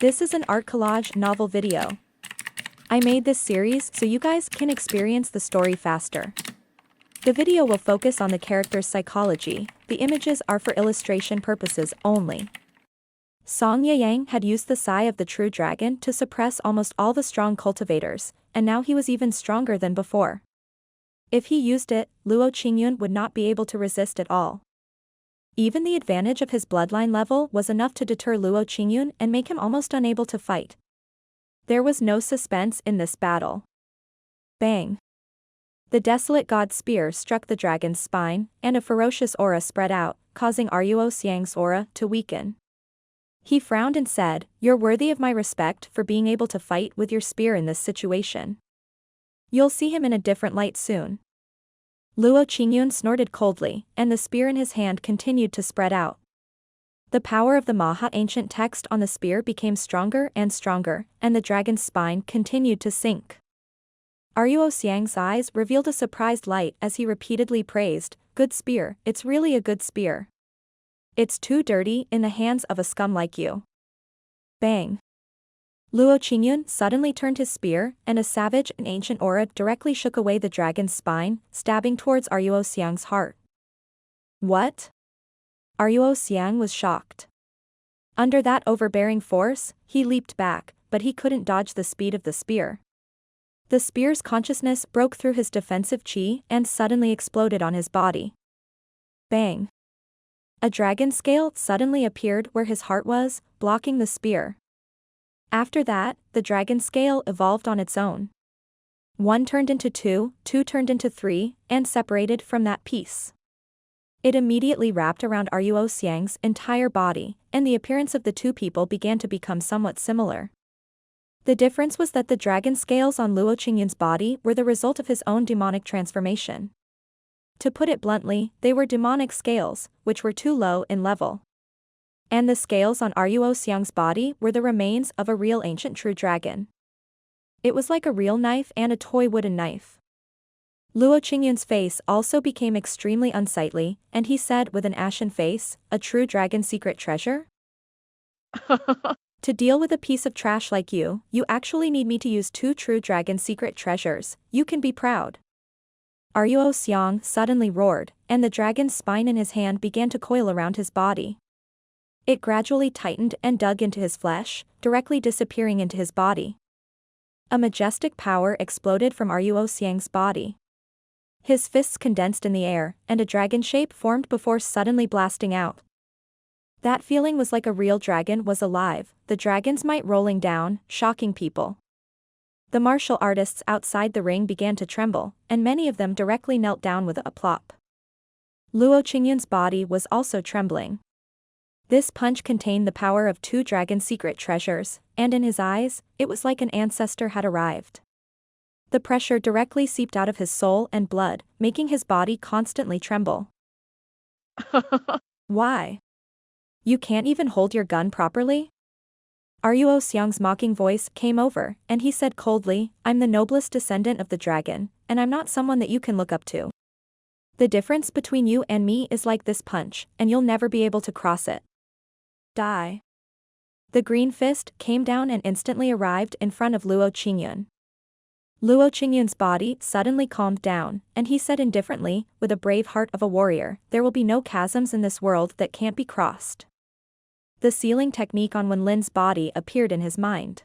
This is an art collage novel video. I made this series so you guys can experience the story faster. The video will focus on the character's psychology, the images are for illustration purposes only. Song Yayang had used the Sigh of the True Dragon to suppress almost all the strong cultivators, and now he was even stronger than before. If he used it, Luo Qingyun would not be able to resist at all. Even the advantage of his bloodline level was enough to deter Luo Qingyun and make him almost unable to fight. There was no suspense in this battle. Bang! The desolate god's spear struck the dragon's spine, and a ferocious aura spread out, causing Ruo Xiang's aura to weaken. He frowned and said, "You're worthy of my respect for being able to fight with your spear in this situation. You'll see him in a different light soon." Luo Qingyun snorted coldly, and the spear in his hand continued to spread out. The power of the Maha ancient text on the spear became stronger and stronger, and the dragon's spine continued to sink. Ruo Xiang's eyes revealed a surprised light as he repeatedly praised, "Good spear, it's really a good spear. It's too dirty in the hands of a scum like you." Bang! Luo Qingyun suddenly turned his spear, and a savage and ancient aura directly shook away the dragon's spine, stabbing towards Ruo Xiang's heart. What? Ruo Xiang was shocked. Under that overbearing force, he leaped back, but he couldn't dodge the speed of the spear. The spear's consciousness broke through his defensive chi and suddenly exploded on his body. Bang! A dragon scale suddenly appeared where his heart was, blocking the spear. After that, the dragon scale evolved on its own. One turned into two turned into three, and separated from that piece. It immediately wrapped around Ruo Xiang's entire body, and the appearance of the two people began to become somewhat similar. The difference was that the dragon scales on Luo Qingyun's body were the result of his own demonic transformation. To put it bluntly, they were demonic scales, which were too low in level. And the scales on Ruo Xiang's body were the remains of a real ancient true dragon. It was like a real knife and a toy wooden knife. Luo Qingyun's face also became extremely unsightly, and he said with an ashen face, "A true dragon secret treasure? To deal with a piece of trash like you actually need me to use 2 true dragon secret treasures, you can be proud." Ruo Xiang suddenly roared, and the dragon's spine in his hand began to coil around his body. It gradually tightened and dug into his flesh, directly disappearing into his body. A majestic power exploded from Ruo Xiang's body. His fists condensed in the air, and a dragon shape formed before suddenly blasting out. That feeling was like a real dragon was alive, the dragon's might rolling down, shocking people. The martial artists outside the ring began to tremble, and many of them directly knelt down with a plop. Luo Qingyun's body was also trembling. This punch contained the power of 2 dragon secret treasures, and in his eyes, it was like an ancestor had arrived. The pressure directly seeped out of his soul and blood, making his body constantly tremble. Why? You can't even hold your gun properly? Ruo Xiang's mocking voice came over, and he said coldly, "I'm the noblest descendant of the dragon, and I'm not someone that you can look up to. The difference between you and me is like this punch, and you'll never be able to cross it. Die." The green fist came down and instantly arrived in front of Luo Qingyun. Luo Qingyun's body suddenly calmed down, and he said indifferently, with a brave heart of a warrior, "There will be no chasms in this world that can't be crossed." The sealing technique on Wen Lin's body appeared in his mind.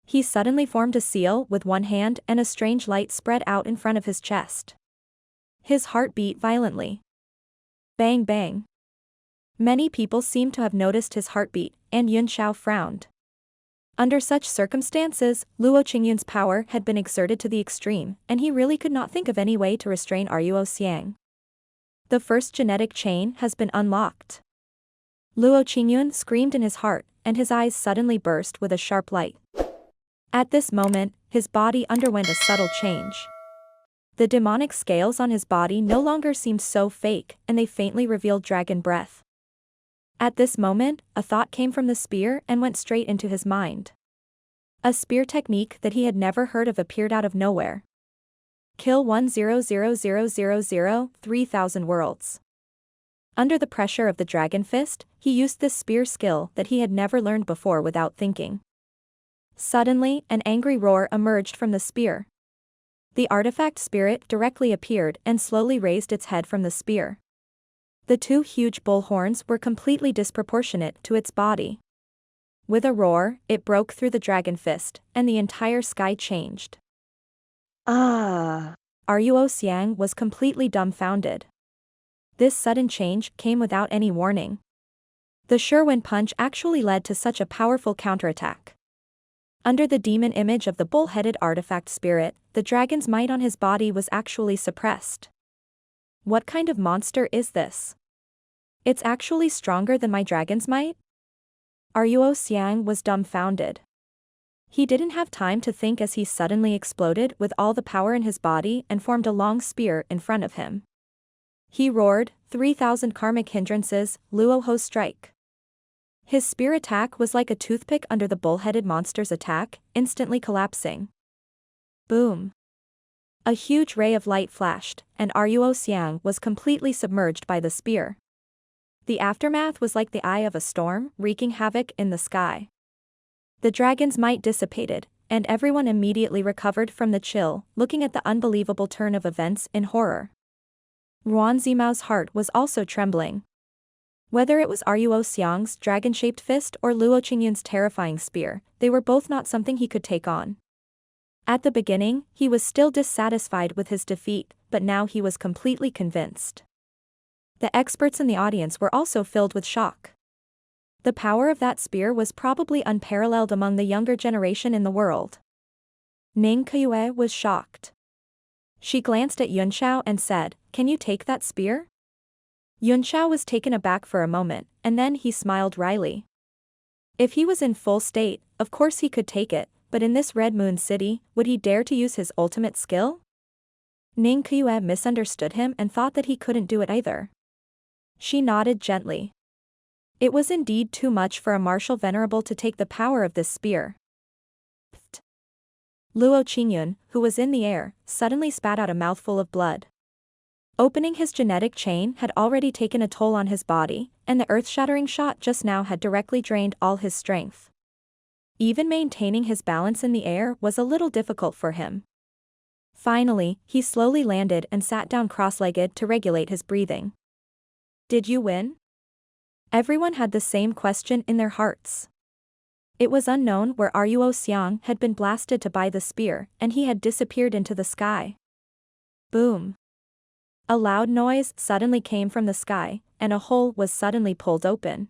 He suddenly formed a seal with one hand and a strange light spread out in front of his chest. His heart beat violently. Bang bang. Many people seemed to have noticed his heartbeat, and Yun Xiao frowned. Under such circumstances, Luo Qingyun's power had been exerted to the extreme, and he really could not think of any way to restrain Ruo Xiang. The first genetic chain has been unlocked. Luo Qingyun screamed in his heart, and his eyes suddenly burst with a sharp light. At this moment, his body underwent a subtle change. The demonic scales on his body no longer seemed so fake, and they faintly revealed dragon breath. At this moment, a thought came from the spear and went straight into his mind. A spear technique that he had never heard of appeared out of nowhere. Kill 1000000 3000 worlds. Under the pressure of the dragon fist, he used this spear skill that he had never learned before without thinking. Suddenly, an angry roar emerged from the spear. The artifact spirit directly appeared and slowly raised its head from the spear. The two huge bull horns were completely disproportionate to its body. With a roar, it broke through the dragon fist, and the entire sky changed. Ah! Ruo Xiang was completely dumbfounded. This sudden change came without any warning. The Sherwin punch actually led to such a powerful counterattack. Under the demon image of the bull-headed artifact spirit, the dragon's might on his body was actually suppressed. What kind of monster is this? It's actually stronger than my dragon's might? Ruo Xiang was dumbfounded. He didn't have time to think as he suddenly exploded with all the power in his body and formed a long spear in front of him. He roared, 3,000 karmic hindrances, Luo Ho strike. His spear attack was like a toothpick under the bull-headed monster's attack, instantly collapsing. Boom. A huge ray of light flashed, and Ruo Xiang was completely submerged by the spear. The aftermath was like the eye of a storm, wreaking havoc in the sky. The dragon's might dissipated, and everyone immediately recovered from the chill, looking at the unbelievable turn of events in horror. Ruan Zimao's heart was also trembling. Whether it was Ruo Xiang's dragon-shaped fist or Luo Qingyun's terrifying spear, they were both not something he could take on. At the beginning, he was still dissatisfied with his defeat, but now he was completely convinced. The experts in the audience were also filled with shock. The power of that spear was probably unparalleled among the younger generation in the world. Ning Keyue was shocked. She glanced at Yunxiao and said, "Can you take that spear?" Yunxiao was taken aback for a moment, and then he smiled wryly. If he was in full state, of course he could take it, but in this Red Moon City, would he dare to use his ultimate skill? Ning Keyue misunderstood him and thought that he couldn't do it either. She nodded gently. It was indeed too much for a martial venerable to take the power of this spear. Pfft. Luo Qingyun, who was in the air, suddenly spat out a mouthful of blood. Opening his genetic chain had already taken a toll on his body, and the earth-shattering shot just now had directly drained all his strength. Even maintaining his balance in the air was a little difficult for him. Finally, he slowly landed and sat down cross-legged to regulate his breathing. Did you win? Everyone had the same question in their hearts. It was unknown where Ruo Xiang had been blasted to by the spear, and he had disappeared into the sky. Boom. A loud noise suddenly came from the sky, and a hole was suddenly pulled open.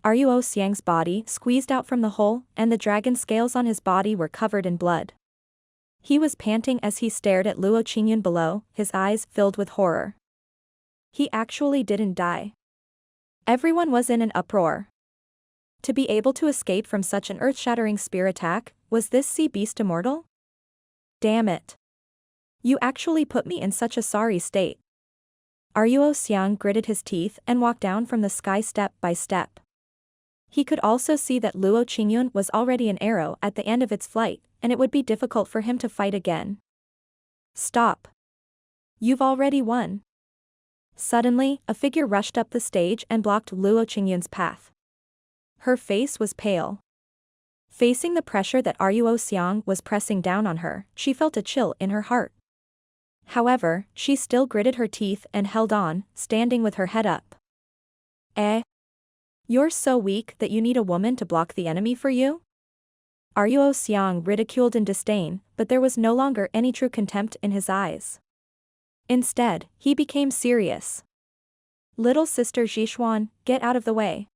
Ruo Xiang's body squeezed out from the hole, and the dragon scales on his body were covered in blood. He was panting as he stared at Luo Qingyun below, his eyes filled with horror. He actually didn't die. Everyone was in an uproar. To be able to escape from such an earth-shattering spear attack, was this sea beast immortal? Damn it. You actually put me in such a sorry state. Ruo Xiang gritted his teeth and walked down from the sky step by step. He could also see that Luo Qingyun was already an arrow at the end of its flight, and it would be difficult for him to fight again. Stop. You've already won. Suddenly, a figure rushed up the stage and blocked Luo Qingyun's path. Her face was pale. Facing the pressure that Ruo Xiang was pressing down on her, she felt a chill in her heart. However, she still gritted her teeth and held on, standing with her head up. Eh? You're so weak that you need a woman to block the enemy for you? Ruo Xiang ridiculed in disdain, but there was no longer any true contempt in his eyes. Instead, he became serious. Little sister Zhishuan, get out of the way.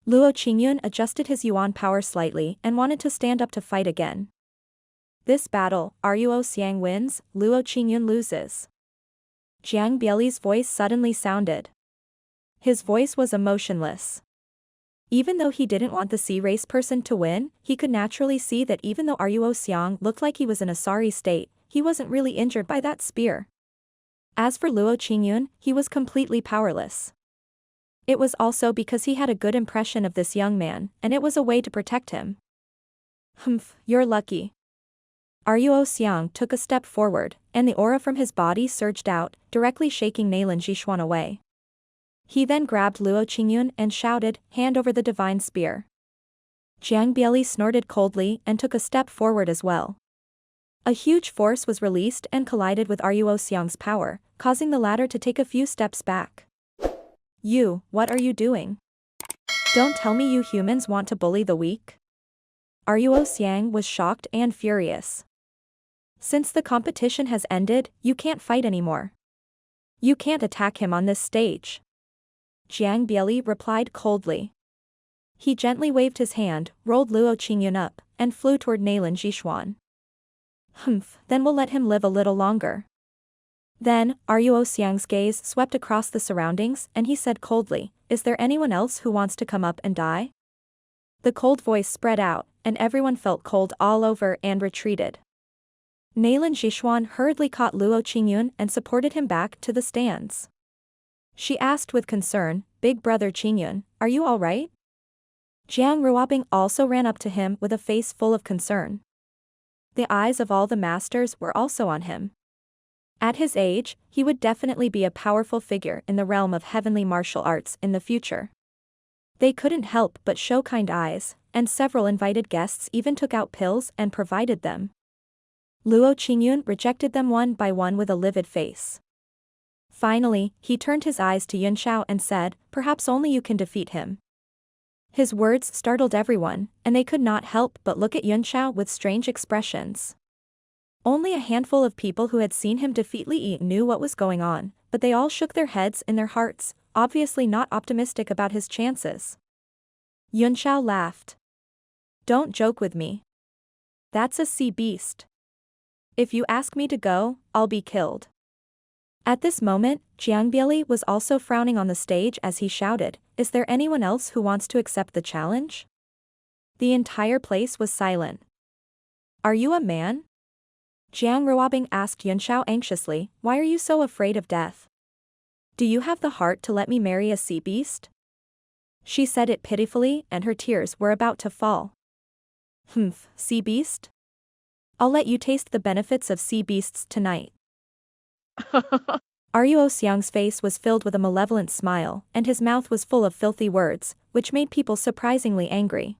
Luo Qingyun adjusted his yuan power slightly and wanted to stand up to fight again. This battle, Ruo Xiang wins, Luo Qingyun loses. Jiang Bieli's voice suddenly sounded. His voice was emotionless. Even though he didn't want the sea race person to win, he could naturally see that even though Ruo Xiang looked like he was in a sorry state, he wasn't really injured by that spear. As for Luo Qingyun, he was completely powerless. It was also because he had a good impression of this young man, and it was a way to protect him. Humph, you're lucky. Ruo Xiang took a step forward, and the aura from his body surged out, directly shaking Nalan Zhishuan away. He then grabbed Luo Qingyun and shouted, "Hand over the divine spear." Jiang Bieli snorted coldly and took a step forward as well. A huge force was released and collided with Ruo Xiang's power, causing the latter to take a few steps back. "You, what are you doing? Don't tell me you humans want to bully the weak?" Ruo Xiang was shocked and furious. "Since the competition has ended, you can't fight anymore. You can't attack him on this stage." Jiang Bieli replied coldly. He gently waved his hand, rolled Luo Qingyun up, and flew toward Nailin Jishuan. Then we'll let him live a little longer." Then, Ruo Xiang's gaze swept across the surroundings and he said coldly, "Is there anyone else who wants to come up and die?" The cold voice spread out, and everyone felt cold all over and retreated. Nailin Jishuan hurriedly caught Luo Qingyun and supported him back to the stands. She asked with concern, "Big brother Qingyun, are you all right?" Jiang Ruobing also ran up to him with a face full of concern. The eyes of all the masters were also on him. At his age, he would definitely be a powerful figure in the realm of heavenly martial arts in the future. They couldn't help but show kind eyes, and several invited guests even took out pills and provided them. Luo Qingyun rejected them one by one with a livid face. Finally, he turned his eyes to Yunxiao and said, "Perhaps only you can defeat him." His words startled everyone, and they could not help but look at Yunxiao with strange expressions. Only a handful of people who had seen him defeat Li Yi knew what was going on, but they all shook their heads in their hearts, obviously not optimistic about his chances. Yunxiao laughed. "Don't joke with me. That's a sea beast. If you ask me to go, I'll be killed." At this moment, Jiang Bieli was also frowning on the stage as he shouted, "Is there anyone else who wants to accept the challenge?" The entire place was silent. "Are you a man?" Jiang Ruobing asked Yunxiao anxiously, "Why are you so afraid of death? Do you have the heart to let me marry a sea beast?" She said it pitifully and her tears were about to fall. Sea beast? I'll let you taste the benefits of sea beasts tonight." Ruo Xiang's face was filled with a malevolent smile, and his mouth was full of filthy words, which made people surprisingly angry.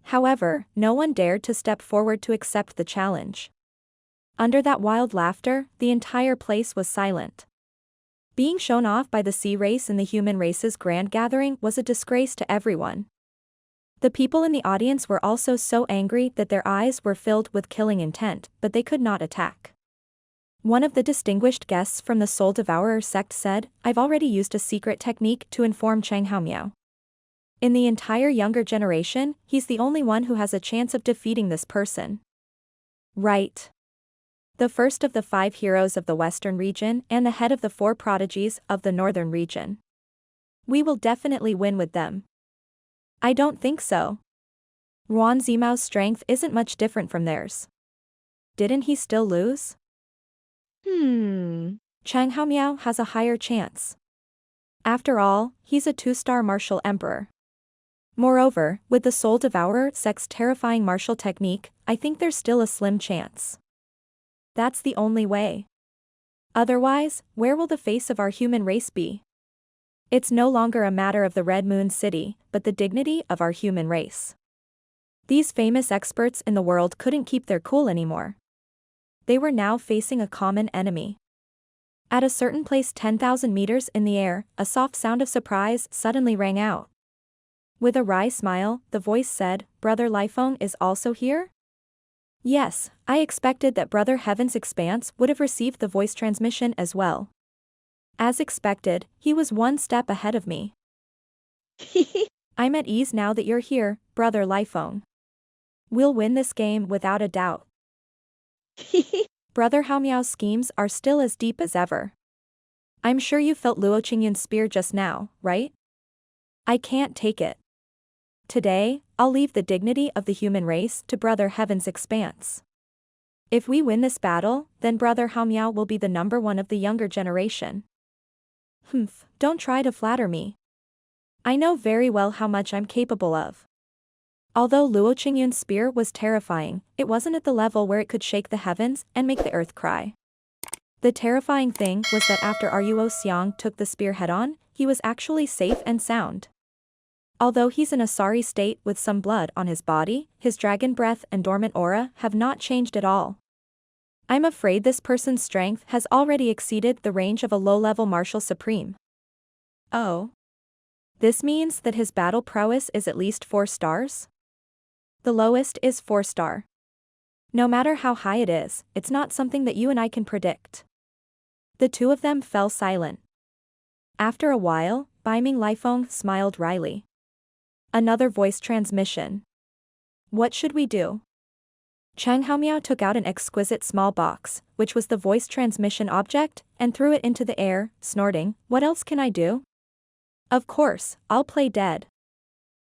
However, no one dared to step forward to accept the challenge. Under that wild laughter, the entire place was silent. Being shown off by the sea race in the human race's grand gathering was a disgrace to everyone. The people in the audience were also so angry that their eyes were filled with killing intent, but they could not attack. One of the distinguished guests from the Soul Devourer sect said, "I've already used a secret technique to inform Chang Haomiao. In the entire younger generation, he's the only one who has a chance of defeating this person." Right. The first of the 5 heroes of the Western region and the head of the 4 prodigies of the Northern region. We will definitely win with them. I don't think so. Ruan Zimao's strength isn't much different from theirs. Didn't he still lose? Chang Haomiao has a higher chance. After all, he's a 2-star martial emperor. Moreover, with the Soul Devourer sect's terrifying martial technique, I think there's still a slim chance. That's the only way. Otherwise, where will the face of our human race be? It's no longer a matter of the Red Moon City, but the dignity of our human race. These famous experts in the world couldn't keep their cool anymore. They were now facing a common enemy. At a certain place 10,000 meters in the air, a soft sound of surprise suddenly rang out. With a wry smile, the voice said, "Brother Lifeng is also here?" Yes, I expected that Brother Heaven's Expanse would have received the voice transmission as well. As expected, he was one step ahead of me. I'm at ease now that you're here, Brother Lifeng. We'll win this game without a doubt. Brother Haomiao's schemes are still as deep as ever. I'm sure you felt Luo Qingyun's spear just now, right? I can't take it. Today, I'll leave the dignity of the human race to Brother Heaven's Expanse. If we win this battle, then Brother Haomiao will be the #1 of the younger generation. Don't try to flatter me. I know very well how much I'm capable of. Although Luo Qingyun's spear was terrifying, it wasn't at the level where it could shake the heavens and make the earth cry. The terrifying thing was that after Ruo Xiang took the spear head-on, he was actually safe and sound. Although he's in a sorry state with some blood on his body, his dragon breath and dormant aura have not changed at all. I'm afraid this person's strength has already exceeded the range of a low-level martial supreme. Oh. This means that his battle prowess is at least 4 stars? The lowest is 4 star. No matter how high it is, it's not something that you and I can predict. The two of them fell silent. After a while, Baiming Lifeng smiled wryly. Another voice transmission. What should we do? Chang Haomiao took out an exquisite small box, which was the voice transmission object, and threw it into the air, snorting, "What else can I do? Of course, I'll play dead.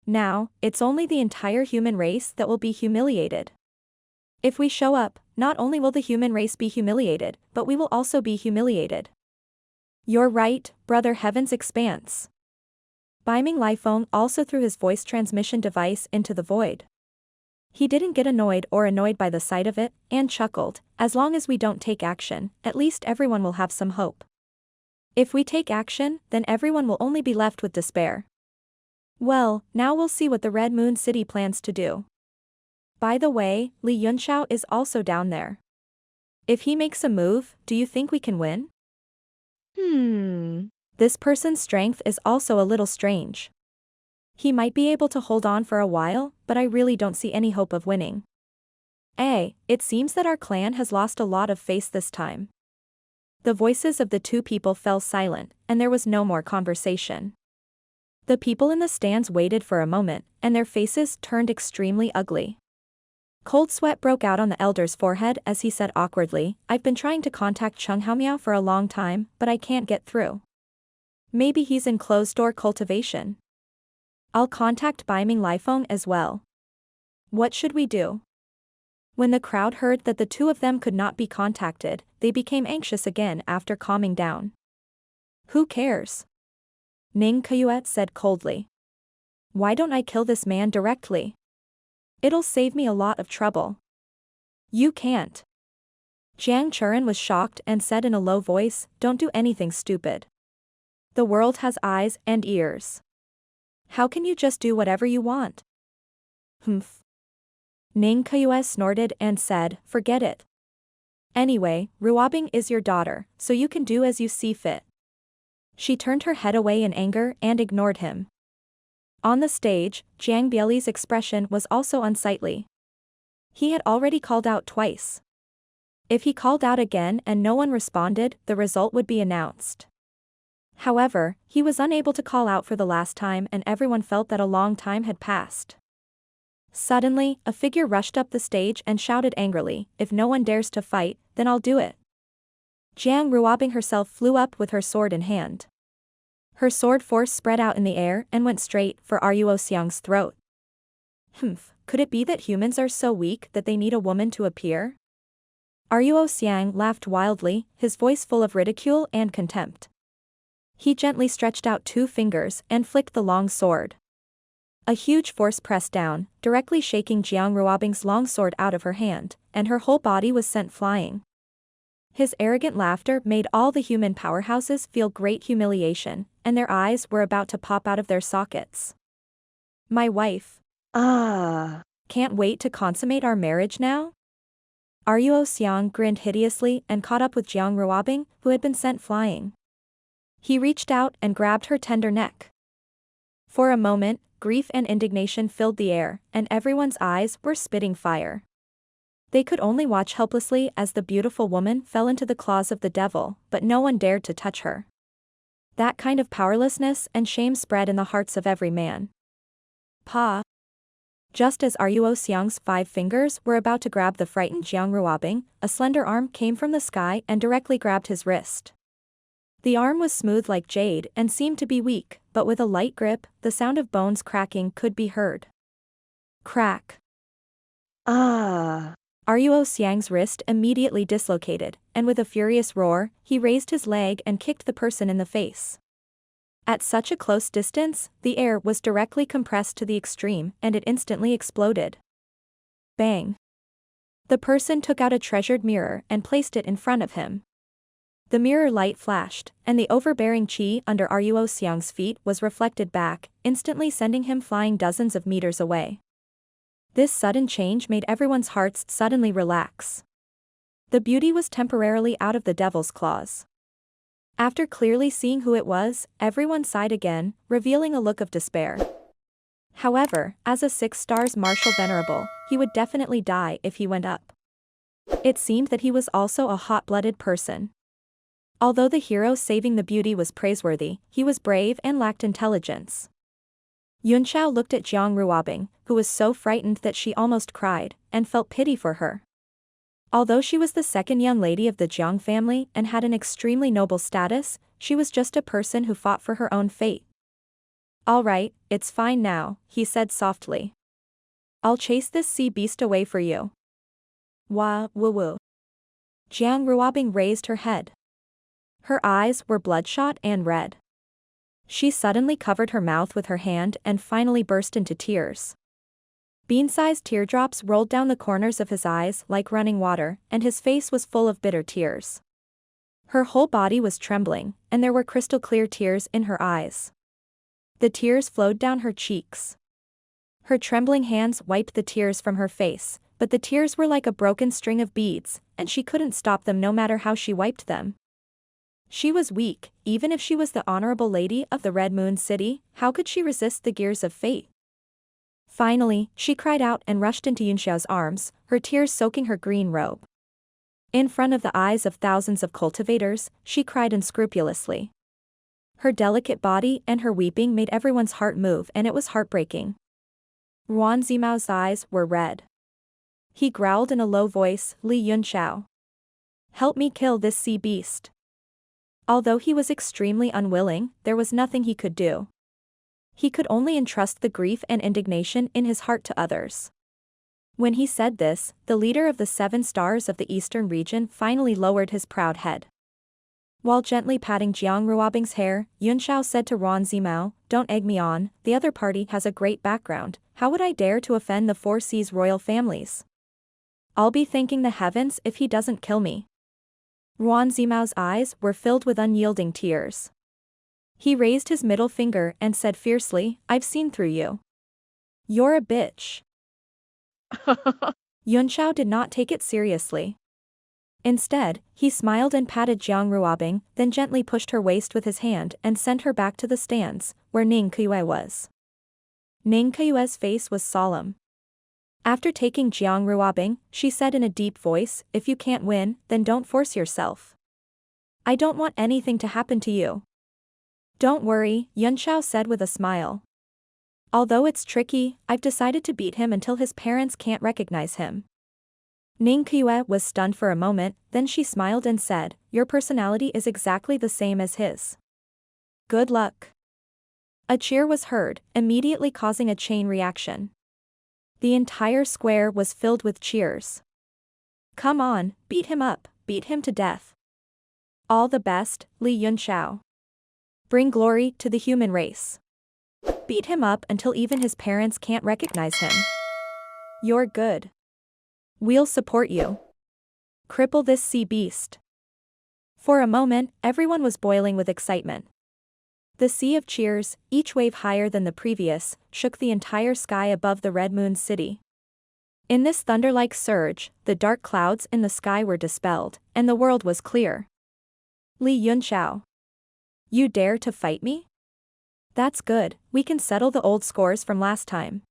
Now, it's only the entire human race that will be humiliated. If we show up, not only will the human race be humiliated, but we will also be humiliated." You're right, brother Heaven's Expanse. Baiming Lifeng also threw his voice transmission device into the void. He didn't get annoyed by the sight of it, and chuckled, "As long as we don't take action, at least everyone will have some hope. If we take action, then everyone will only be left with despair. Well, now we'll see what the Red Moon City plans to do. By the way, Li Yunxiao is also down there. If he makes a move, do you think we can win?" This person's strength is also a little strange. He might be able to hold on for a while, but I really don't see any hope of winning. It seems that our clan has lost a lot of face this time. The voices of the two people fell silent, and there was no more conversation. The people in the stands waited for a moment, and their faces turned extremely ugly. Cold sweat broke out on the elder's forehead as he said awkwardly, "I've been trying to contact Cheng Haomiao for a long time, but I can't get through. Maybe he's in closed-door cultivation. I'll contact Baiming Lifeng as well. What should we do?" When the crowd heard that the two of them could not be contacted, they became anxious again after calming down. "Who cares?" Ning Kayuet said coldly. "Why don't I kill this man directly? It'll save me a lot of trouble." "You can't." Jiang Churan was shocked and said in a low voice, "Don't do anything stupid. The world has eyes and ears. How can you just do whatever you want?" "Humph." Ning Kayues snorted and said, "Forget it. Anyway, Ruobing is your daughter, so you can do as you see fit." She turned her head away in anger and ignored him. On the stage, Jiang Bieli's expression was also unsightly. He had already called out twice. If he called out again and no one responded, the result would be announced. However, he was unable to call out for the last time and everyone felt that a long time had passed. Suddenly, a figure rushed up the stage and shouted angrily, "If no one dares to fight, then I'll do it." Jiang Ruobing herself flew up with her sword in hand. Her sword force spread out in the air and went straight for Ruo Xiang's throat. Could it be that humans are so weak that they need a woman to appear? Ruo Xiang laughed wildly, his voice full of ridicule and contempt. He gently stretched out 2 fingers and flicked the long sword. A huge force pressed down, directly shaking Jiang Ruobing's long sword out of her hand, and her whole body was sent flying. His arrogant laughter made all the human powerhouses feel great humiliation, and their eyes were about to pop out of their sockets. "My wife. Can't wait to consummate our marriage now?" Ruo Xiang grinned hideously and caught up with Jiang Ruobing, who had been sent flying. He reached out and grabbed her tender neck. For a moment, grief and indignation filled the air, and everyone's eyes were spitting fire. They could only watch helplessly as the beautiful woman fell into the claws of the devil, but no one dared to touch her. That kind of powerlessness and shame spread in the hearts of every man. Pa! Just as Ruo Xiang's 5 fingers were about to grab the frightened Jiang Ruobing, a slender arm came from the sky and directly grabbed his wrist. The arm was smooth like jade and seemed to be weak, but with a light grip, the sound of bones cracking could be heard. Crack! Ruo Xiang's wrist immediately dislocated, and with a furious roar, he raised his leg and kicked the person in the face. At such a close distance, the air was directly compressed to the extreme and it instantly exploded. Bang! The person took out a treasured mirror and placed it in front of him. The mirror light flashed, and the overbearing chi under Ruo Xiang's feet was reflected back, instantly sending him flying dozens of meters away. This sudden change made everyone's hearts suddenly relax. The beauty was temporarily out of the devil's claws. After clearly seeing who it was, everyone sighed again, revealing a look of despair. However, as a 6 stars martial venerable, he would definitely die if he went up. It seemed that he was also a hot-blooded person. Although the hero saving the beauty was praiseworthy, he was brave and lacked intelligence. Yunxiao looked at Jiang Ruobing, who was so frightened that she almost cried, and felt pity for her. Although she was the second young lady of the Jiang family and had an extremely noble status, she was just a person who fought for her own fate. "All right, it's fine now," he said softly. "I'll chase this sea beast away for you." Wah, woo woo. Jiang Ruobing raised her head. Her eyes were bloodshot and red. She suddenly covered her mouth with her hand and finally burst into tears. Bean-sized teardrops rolled down the corners of his eyes like running water, and his face was full of bitter tears. Her whole body was trembling, and there were crystal-clear tears in her eyes. The tears flowed down her cheeks. Her trembling hands wiped the tears from her face, but the tears were like a broken string of beads, and she couldn't stop them no matter how she wiped them. She was weak, even if she was the honorable lady of the Red Moon City, how could she resist the gears of fate? Finally, she cried out and rushed into Yunxiao's arms, her tears soaking her green robe. In front of the eyes of thousands of cultivators, she cried unscrupulously. Her delicate body and her weeping made everyone's heart move, and it was heartbreaking. Ruan Zimao's eyes were red. He growled in a low voice, "Li Yunxiao. Help me kill this sea beast." Although he was extremely unwilling, there was nothing he could do. He could only entrust the grief and indignation in his heart to others. When he said this, the leader of the 7 stars of the eastern region finally lowered his proud head. While gently patting Jiang Ruobing's hair, Yunxiao said to Ruan Zimao, "Don't egg me on, the other party has a great background, how would I dare to offend the 4 seas royal families? I'll be thanking the heavens if he doesn't kill me." Ruan Zimao's eyes were filled with unyielding tears. He raised his middle finger and said fiercely, "I've seen through you. You're a bitch." Yunxiao did not take it seriously. Instead, he smiled and patted Jiang Ruobing, then gently pushed her waist with his hand and sent her back to the stands, where Ning Keyue was. Ning Keyue's face was solemn. After taking Jiang Ruobing, she said in a deep voice, "If you can't win, then don't force yourself. I don't want anything to happen to you." "Don't worry," Yunxiao said with a smile. "Although it's tricky, I've decided to beat him until his parents can't recognize him." Ning Keyue was stunned for a moment, then she smiled and said, "Your personality is exactly the same as his. Good luck." A cheer was heard, immediately causing a chain reaction. The entire square was filled with cheers. "Come on, beat him up, beat him to death. All the best, Li Yunxiao. Bring glory to the human race. Beat him up until even his parents can't recognize him. You're good. We'll support you. Cripple this sea beast." For a moment, everyone was boiling with excitement. The sea of cheers, each wave higher than the previous, shook the entire sky above the Red Moon City. In this thunder-like surge, the dark clouds in the sky were dispelled, and the world was clear. "Li Yunxiao. You dare to fight me? That's good, we can settle the old scores from last time."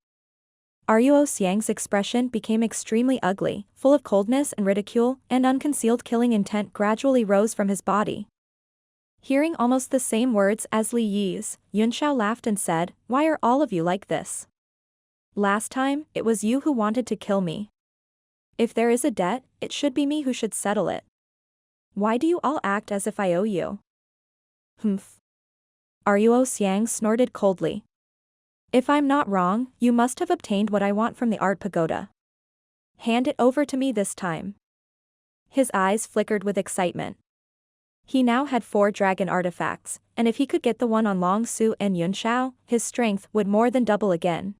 Ruo Xiang's expression became extremely ugly, full of coldness and ridicule, and unconcealed killing intent gradually rose from his body. Hearing almost the same words as Li Yi's, Yunxiao laughed and said, "Why are all of you like this? Last time, it was you who wanted to kill me. If there is a debt, it should be me who should settle it. Why do you all act as if I owe you?" "Humph." Ruo Xiang snorted coldly. "If I'm not wrong, you must have obtained what I want from the art pagoda. Hand it over to me this time." His eyes flickered with excitement. He now had 4 dragon artifacts, and if he could get the one on Long Su and Yunxiao, his strength would more than double again.